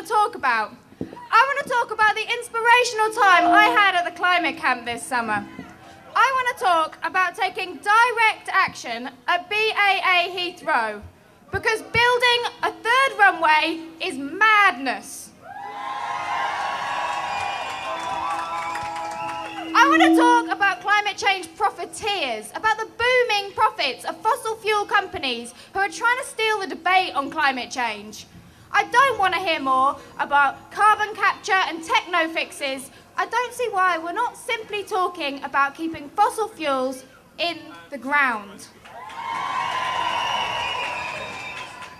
to talk about. I want to talk about the inspirational time I had at the climate camp this summer. I want to talk about taking direct action at BAA Heathrow, because building a third runway is madness. I want to talk about climate change profiteers, about the booming profits of fossil fuel companies who are trying to steal the debate on climate change. I don't want to hear more about carbon capture and techno fixes. I don't see why we're not simply talking about keeping fossil fuels in the ground.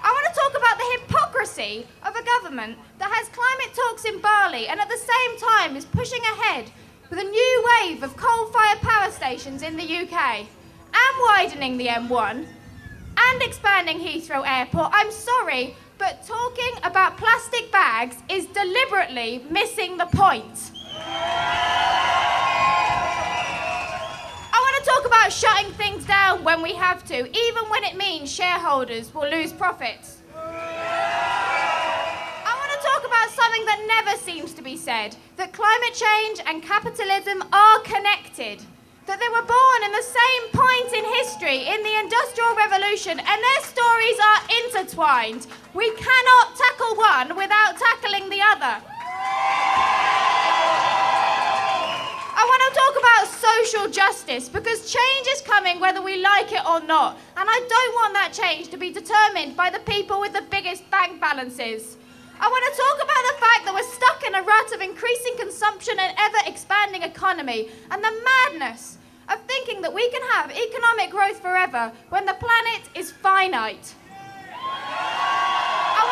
I want to talk about the hypocrisy of a government that has climate talks in Bali and at the same time is pushing ahead with a new wave of coal-fired power stations in the UK and widening the M1 and expanding Heathrow Airport. I'm sorry, but talking about plastic bags is deliberately missing the point. I want to talk about shutting things down when we have to, even when it means shareholders will lose profits. I want to talk about something that never seems to be said, that climate change and capitalism are connected, that they were born in the same point in history, in the Industrial Revolution, and their stories are intertwined. We cannot tackle one without tackling the other. I want to talk about social justice, because change is coming whether we like it or not, and I don't want that change to be determined by the people with the biggest bank balances. I want to talk about the fact that we're stuck in a rut of increasing consumption and ever-expanding economy, and the madness of thinking that we can have economic growth forever when the planet is finite. I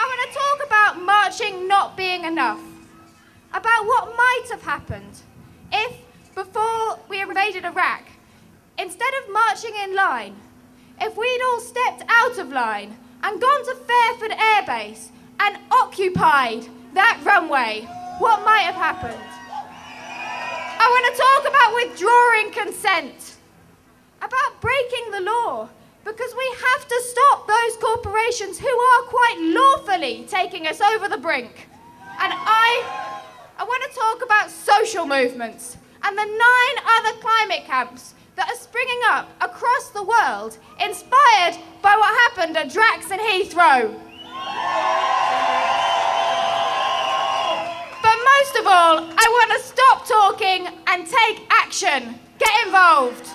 want to talk about marching not being enough, about what might have happened if, before we invaded Iraq, instead of marching in line, if we'd all stepped out of line and gone to Fairford Air Base and occupied that runway, what might have happened? I want to talk about withdrawing consent, about breaking the law, because we have to stop those corporations who are quite lawfully taking us over the brink. And I want to talk about social movements and the 9 other climate camps that are springing up across the world, inspired by what happened at Drax and Heathrow. But most of all, I want to stop talking and take action. Get involved.